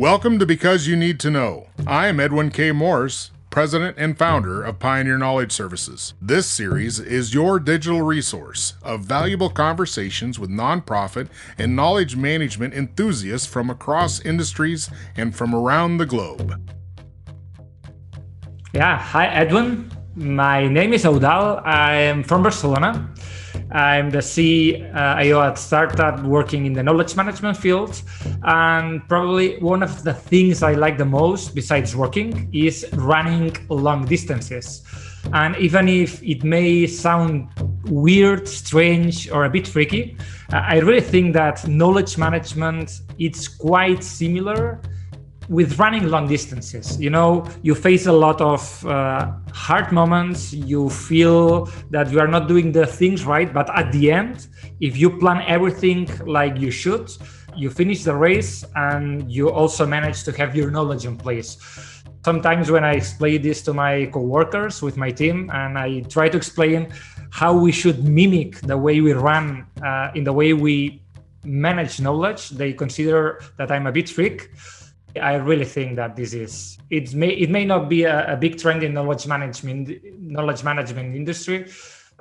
Welcome to Because You Need to Know. I am Edwin K. Morse, President and founder of Pioneer Knowledge Services. This series is your digital resource of valuable conversations with nonprofit and knowledge management enthusiasts from across industries and from around the globe. Yeah, hi Edwin. My name is Eudald. I am from Barcelona. I'm the CIO at startup working in the knowledge management field. And probably one of the things I like the most, besides working, is running long distances. And even if it may sound weird, strange, or a bit freaky, I really think that knowledge management is quite similar with running long distances. You know, you face a lot of hard moments. You feel that you are not doing the things right, but at the end, if you plan everything like you should, you finish the race and you also manage to have your knowledge in place. Sometimes when I explain this to my coworkers with my team, and I try to explain how we should mimic the way we run in the way we manage knowledge, they consider that I'm a bit freak. I really think that it may not be a big trend in knowledge management industry.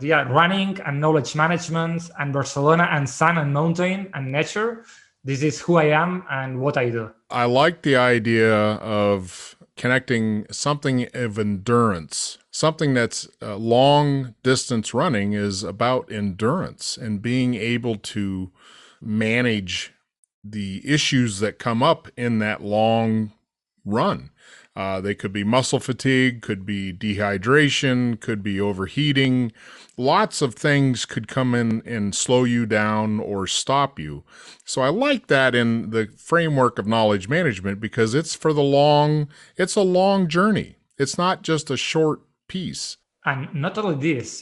Yeah, running and knowledge management and Barcelona and sun and mountain and nature. This is who I am and what I do. I like the idea of connecting something of endurance. Something that's long distance running is about endurance and being able to manage the issues that come up in that long run. They could be muscle fatigue, could be dehydration, could be overheating. Lots of things could come in and slow you down or stop you. So I like that in the framework of knowledge management because it's a long journey. It's not just a short piece. And not only this,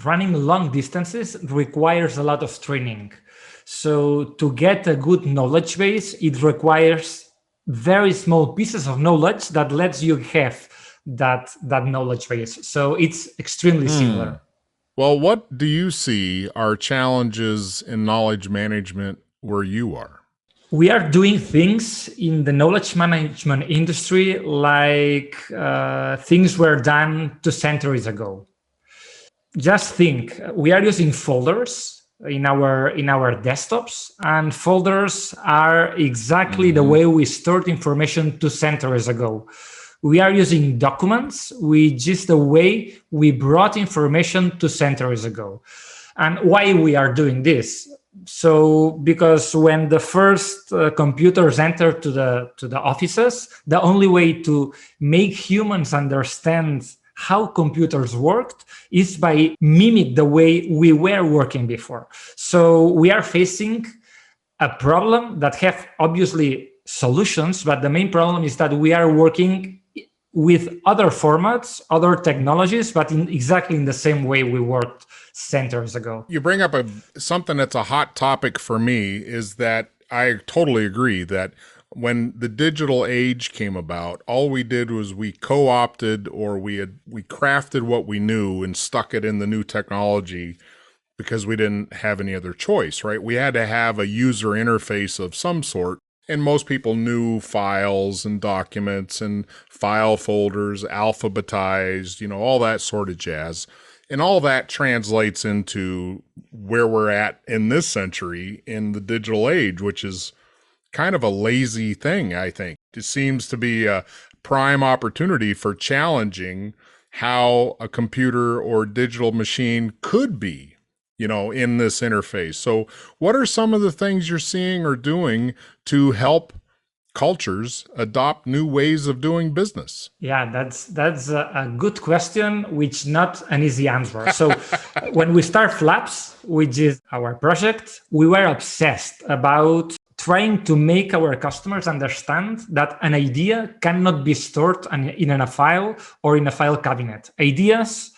running long distances requires a lot of training. So to get a good knowledge base, it requires very small pieces of knowledge that lets you have that knowledge base. So it's extremely similar. Well, what do you see are challenges in knowledge management where you are? We are doing things in the knowledge management industry like things were done 2 centuries ago. Just think, we are using folders in our desktops, and folders are exactly the way we stored information 2 centuries ago. We are using documents, which is the way we brought information 2 centuries ago. And why we are doing this? So because when the first computers entered to the offices, the only way to make humans understand how computers worked is by mimic the way we were working before. So we are facing a problem that have obviously solutions, but the main problem is that we are working with other formats, other technologies, but exactly in the same way we worked centuries ago. You bring up something that's a hot topic for me is that I totally agree that when the digital age came about, all we did was we co-opted or we crafted what we knew and stuck it in the new technology because we didn't have any other choice, right? We had to have a user interface of some sort. And most people knew files and documents and file folders, alphabetized, all that sort of jazz. And all that translates into where we're at in this century in the digital age, which is kind of a lazy thing, I think. It seems to be a prime opportunity for challenging how a computer or digital machine could be, in this interface. So what are some of the things you're seeing or doing to help cultures adopt new ways of doing business? Yeah, that's a good question, which not an easy answer. So when we start Flaps, which is our project, we were obsessed about trying to make our customers understand that an idea cannot be stored in a file or in a file cabinet. Ideas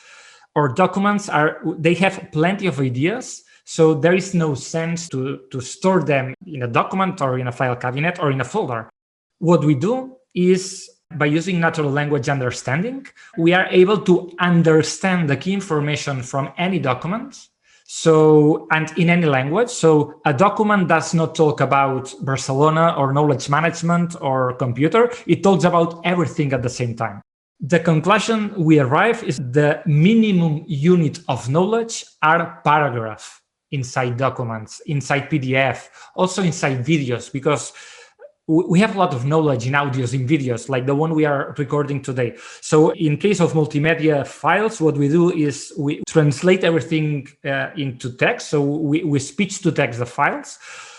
or documents they have plenty of ideas, so there is no sense to store them in a document or in a file cabinet or in a folder. What we do is, by using natural language understanding, we are able to understand the key information from any document. So, and in any language. So a document does not talk about Barcelona or knowledge management or computer. It talks about everything at the same time. The conclusion we arrive is the minimum unit of knowledge are paragraph inside documents, inside PDF, also inside videos, because we have a lot of knowledge in audios, in videos, like the one we are recording today. So in case of multimedia files, what we do is we translate everything into text. So we speech to text the files.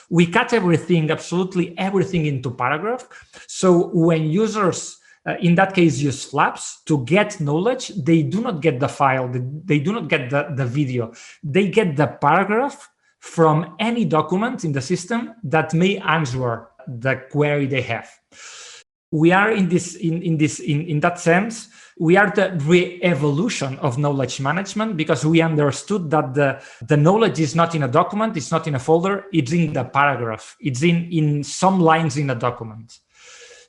We cut everything, absolutely everything, into paragraph. So when users, in that case, use flaps to get knowledge, they do not get the file, they do not get the video. They get the paragraph from any document in the system that may answer the query they have. We are in that sense, we are the re-evolution of knowledge management, because we understood that the knowledge is not in a document, it's not in a folder, it's in the paragraph, it's in some lines in a document.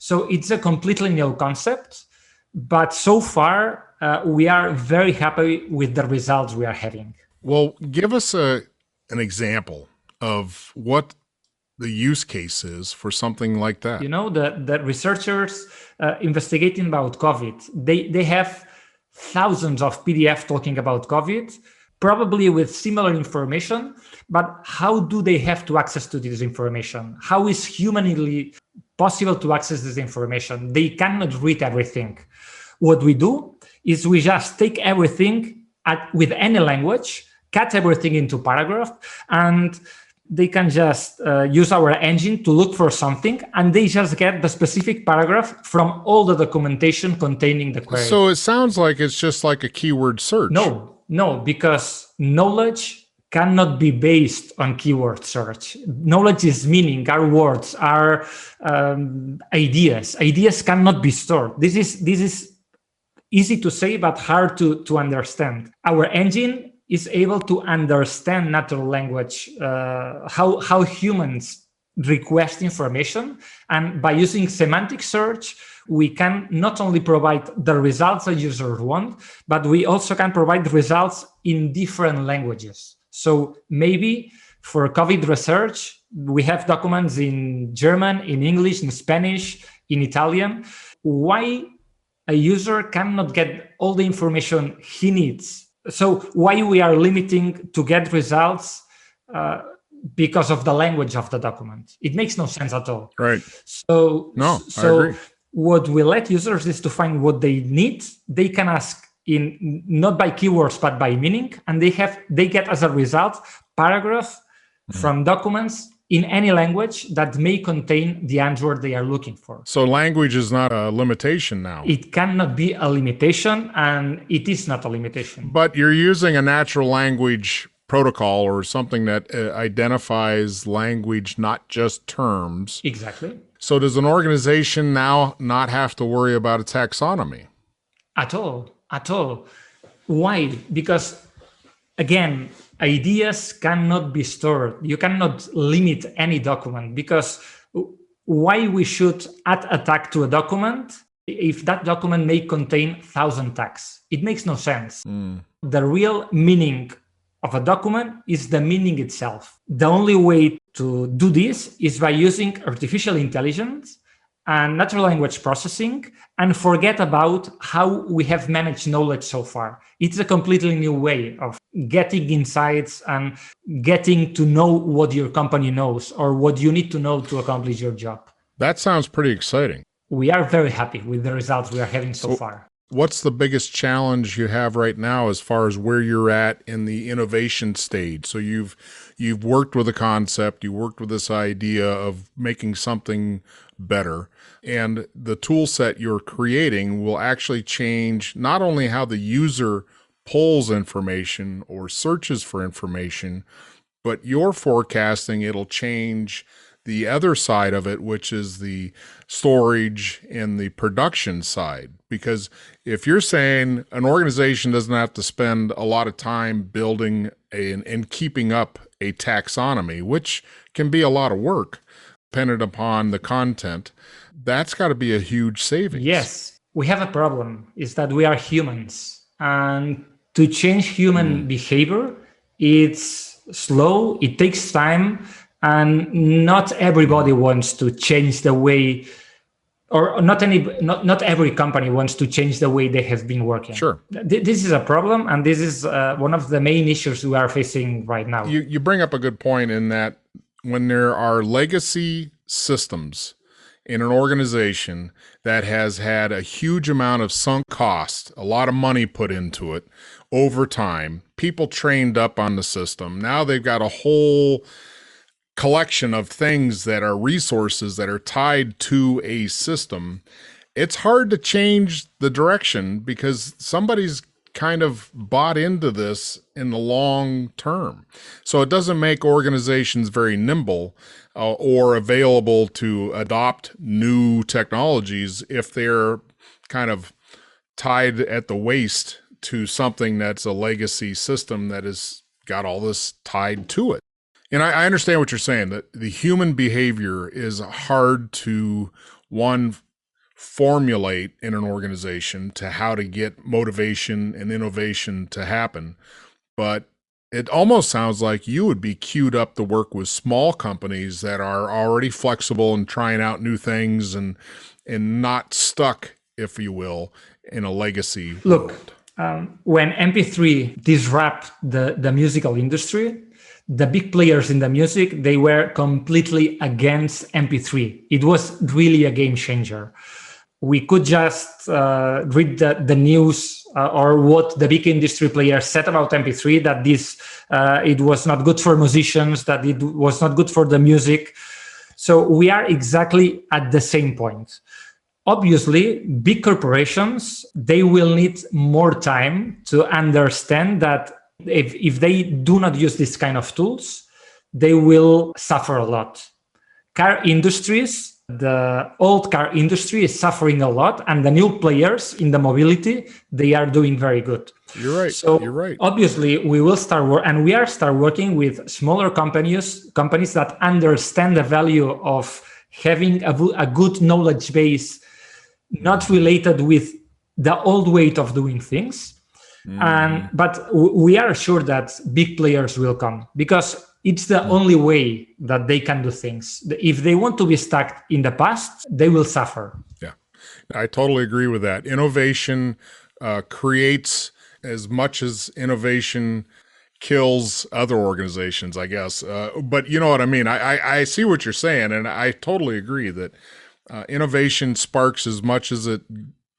So it's a completely new concept, but so far we are very happy with the results we are having. Well, give us an example of what the use case is for something like that. You know, the researchers investigating about COVID, they have thousands of PDF talking about COVID, probably with similar information, but how do they have to access to this information? How is humanly possible to access this information? They cannot read everything. What we do is we just take everything with any language, cut everything into paragraph, and they can just use our engine to look for something, and they just get the specific paragraph from all the documentation containing the query. So it sounds like it's just like a keyword search. No, because knowledge cannot be based on keyword search. Knowledge is meaning, are words, are ideas. Ideas cannot be stored. This is easy to say, but hard to understand. Our engine is able to understand natural language, how humans request information. And by using semantic search, we can not only provide the results a user wants, but we also can provide results in different languages. So maybe for COVID research, we have documents in German, in English, in Spanish, in Italian. Why a user cannot get all the information he needs? So why we are limiting to get results because of the language of the document? It makes no sense at all. Right. So I agree. What we let users is to find what they need. They can ask in not by keywords but by meaning, and they get as a result paragraph from documents in any language that may contain the answer they are looking for. So language is not a limitation now. It cannot be a limitation, and it is not a limitation. But you're using a natural language protocol or something that identifies language, not just terms. Exactly. So does an organization now not have to worry about a taxonomy? At all. Why? Because, again, ideas cannot be stored. You cannot limit any document, because why we should add a tag to a document if that document may contain 1,000 tags? It makes no sense. The real meaning of a document is the meaning itself. The only way to do this is by using artificial intelligence and natural language processing, and forget about how we have managed knowledge so far. It's a completely new way of getting insights and getting to know what your company knows or what you need to know to accomplish your job. That sounds pretty exciting. We are very happy with the results we are having so far. What's the biggest challenge you have right now as far as where you're at in the innovation stage? So you've worked with a concept, you worked with this idea of making something better, and the tool set you're creating will actually change not only how the user pulls information or searches for information, but your forecasting, it'll change the other side of it, which is the storage and the production side. Because if you're saying an organization doesn't have to spend a lot of time building and keeping up a taxonomy, which can be a lot of work dependent upon the content, that's got to be a huge savings. Yes, we have a problem, is that we are humans, and to change human behavior, It's slow, it takes time, and not everybody wants to change the way, or not every company wants to change the way they have been working. Sure. This is a problem, and this is one of the main issues we are facing right now. You bring up a good point in that when there are legacy systems in an organization that has had a huge amount of sunk cost, a lot of money put into it over time, people trained up on the system. Now they've got a whole collection of things that are resources that are tied to a system. It's hard to change the direction because somebody's kind of bought into this in the long term. So it doesn't make organizations very nimble or available to adopt new technologies if they're kind of tied at the waist to something that's a legacy system that has got all this tied to it. And I understand what you're saying, that the human behavior is hard to, one, formulate in an organization to how to get motivation and innovation to happen. But it almost sounds like you would be queued up to work with small companies that are already flexible and trying out new things and not stuck, if you will, in a legacy world. When MP3 disrupted the musical industry, the big players in the music, they were completely against MP3. It was really a game changer. We could just read the news or what the big industry players said about MP3, that it was not good for musicians, that it was not good for the music. So we are exactly at the same point. Obviously, big corporations, they will need more time to understand that if they do not use this kind of tools, they will suffer a lot. Car industries, the old car industry is suffering a lot, and the new players in the mobility, they are doing very good. You're right. So you're right. Obviously, we will start working with smaller companies that understand the value of having a good knowledge base, not related with the old way of doing things. But we are sure that big players will come because it's the only way that they can do things. If they want to be stuck in the past, they will suffer. Yeah, I totally agree with that. Innovation creates as much as innovation kills other organizations, I guess. But you know what I mean? I see what you're saying, and I totally agree that innovation sparks as much as it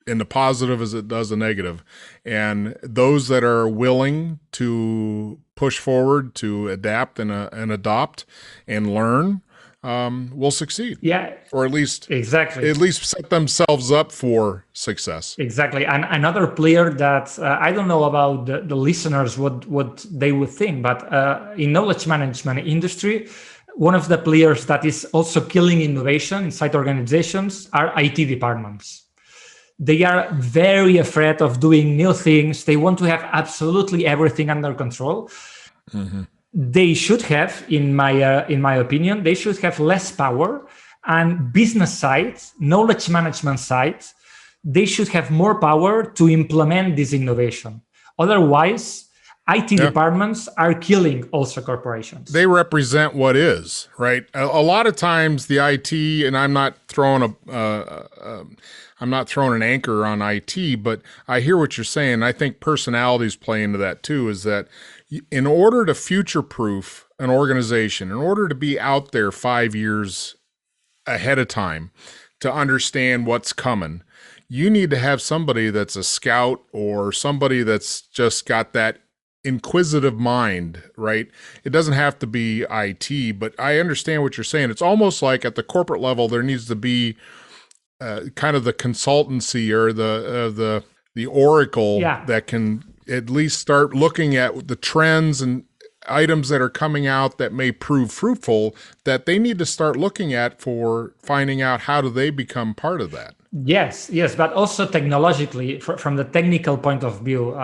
in the positive as it does the negative. And those that are willing to push forward, to adapt and adopt and learn will succeed. Yeah. Or at least exactly. At least set themselves up for success. Exactly. And another player that I don't know about the listeners, what they would think, but in knowledge management industry, one of the players that is also killing innovation inside organizations are IT departments. They are very afraid of doing new things. They want to have absolutely everything under control. Mm-hmm. They should have, in my opinion, they should have less power. And business side, knowledge management side, they should have more power to implement this innovation. Otherwise, IT departments are killing also corporations. They represent what is, right? A lot of times the IT, and I'm not throwing an anchor on IT, but I hear what you're saying. I think personalities play into that too, is that in order to future-proof an organization, in order to be out there 5 years ahead of time to understand what's coming, you need to have somebody that's a scout or somebody that's just got that inquisitive mind, right? It doesn't have to be IT, but I understand what you're saying. It's almost like at the corporate level, there needs to be kind of the consultancy or the oracle that can at least start looking at the trends and items that are coming out that may prove fruitful, that they need to start looking at for finding out how do they become part of that. Yes, but also technologically, from the technical point of view,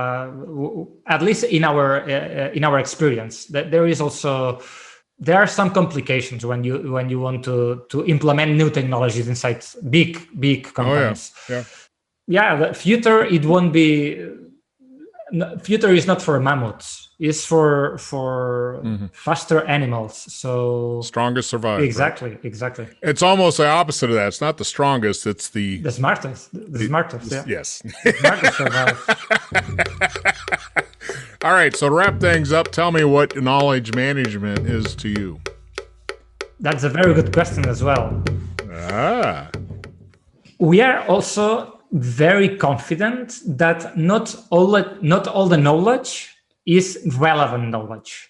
at least in our experience, that there are some complications when you want to implement new technologies inside big companies. The future, it won't be. Future is not for mammoths. is for faster animals. So strongest survive. exactly, right? exactly. It's almost the opposite of that. It's not the strongest. It's The smartest, the smartest. Yeah. yes. The smartest survive. All right. So to wrap things up, tell me what knowledge management is to you. That's a very good question as well. Ah. We are also very confident that not all the knowledge is relevant knowledge.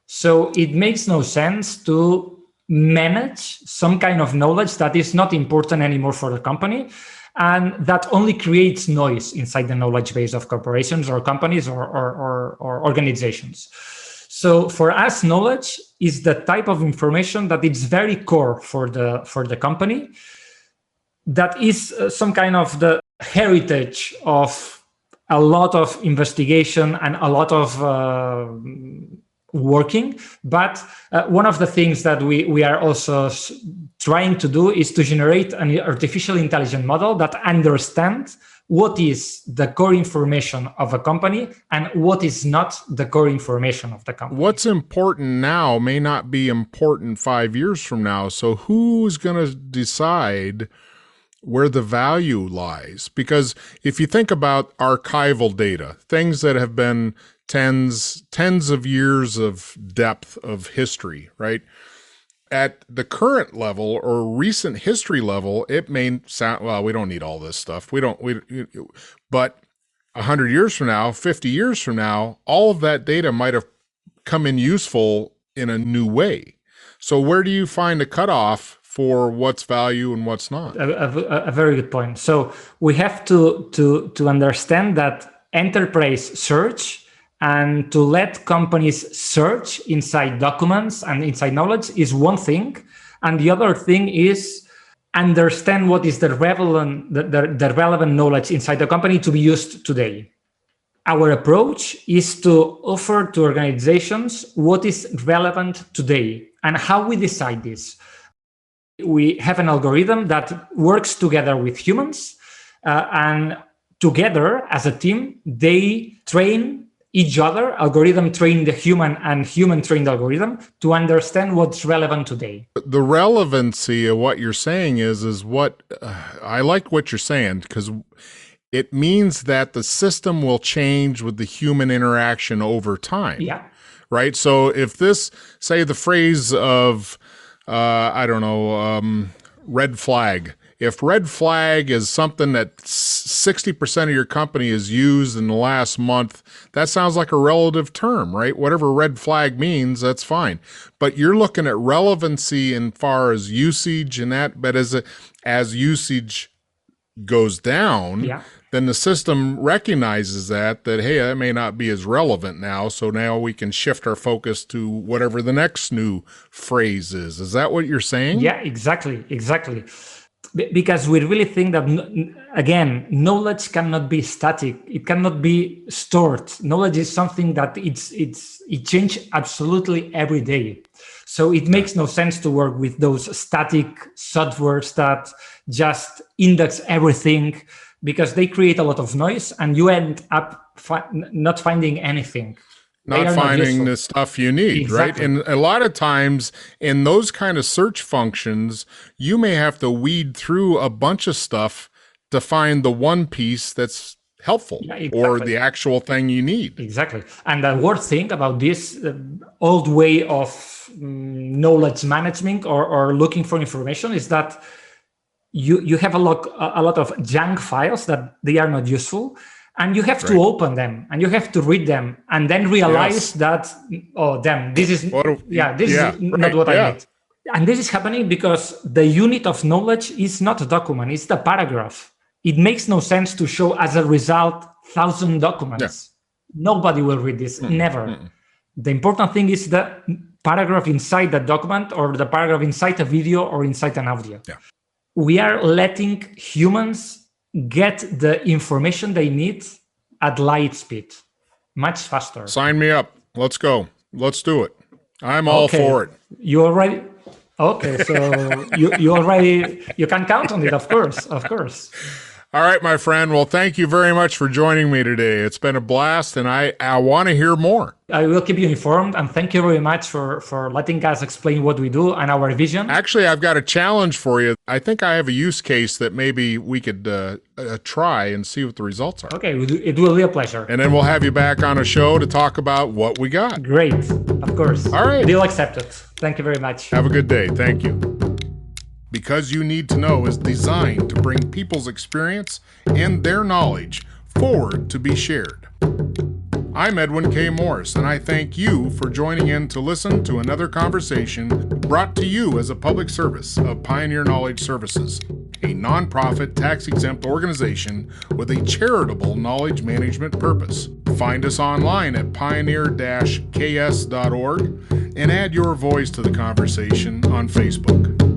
So it makes no sense to manage some kind of knowledge that is not important anymore for the company, and that only creates noise inside the knowledge base of corporations or companies or organizations. So for us, knowledge is the type of information that is very core for the company, that is some kind of the heritage of a lot of investigation and a lot of working. But one of the things that we are also trying to do is to generate an artificial intelligence model that understands what is the core information of a company and what is not the core information of the company. What's important now may not be important 5 years from now. So who's going to decide where the value lies? Because if you think about archival data, things that have been tens of years of depth of history, right? At the current level or recent history level, it may sound, well, we don't need all this stuff. But 100 years from now, 50 years from now, all of that data might have come in useful in a new way. So where do you find a cutoff for what's value and what's not? A very good point. So we have to understand that enterprise search and to let companies search inside documents and inside knowledge is one thing. And the other thing is understand what is the relevant knowledge inside the company to be used today. Our approach is to offer to organizations what is relevant today. And how we decide this? We have an algorithm that works together with humans, and together as a team, they train each other. Algorithm train the human and human train the algorithm to understand what's relevant today. The relevancy of what you're saying is what I like what you're saying, because it means that the system will change with the human interaction over time. Yeah. Right. So if this, say the phrase of, I don't know, red flag. If red flag is something that 60% of your company has used in the last month, that sounds like a relative term, right? Whatever red flag means, that's fine. But you're looking at relevancy in far as usage and that, but as usage goes down, Yeah. then the system recognizes that, hey, that may not be as relevant now. So now we can shift our focus to whatever the next new phrase is. Is that what you're saying? Yeah, exactly. Because we really think that, again, knowledge cannot be static. It cannot be stored. Knowledge is something that it changes absolutely every day. So it makes no sense to work with those static softwares that just index everything, because they create a lot of noise and you end up not finding anything. Not finding the stuff you need, exactly. Right? And a lot of times in those kind of search functions, you may have to weed through a bunch of stuff to find the one piece that's helpful, yeah, exactly. Or the actual thing you need. Exactly. And the worst thing about this old way of knowledge management or looking for information is that you have a lot of junk files that they are not useful. And you have to open them and you have to read them and then realize that, oh, damn, this is not what I need. And this is happening because the unit of knowledge is not a document, it's the paragraph. It makes no sense to show as a result 1,000 documents. Yeah. Nobody will read this, never. The important thing is the paragraph inside the document or the paragraph inside a video or inside an audio. Yeah. We are letting humans get the information they need at light speed, much faster. Sign me up. Let's go. Let's do it. I'm all for it. You already? Okay, so you already, you can count on it, of course. All right, my friend. Well, thank you very much for joining me today. It's been a blast, and I want to hear more. I will keep you informed, and thank you very much for letting us explain what we do and our vision. Actually, I've got a challenge for you. I think I have a use case that maybe we could try and see what the results are. Okay, it will be a pleasure. And then we'll have you back on a show to talk about what we got. Great, of course. All right. Deal accepted. Thank you very much. Have a good day. Thank you. Because You Need to Know is designed to bring people's experience and their knowledge forward to be shared. I'm Edwin K. Morris, and I thank you for joining in to listen to another conversation brought to you as a public service of Pioneer Knowledge Services, a nonprofit tax-exempt organization with a charitable knowledge management purpose. Find us online at pioneer-ks.org and add your voice to the conversation on Facebook.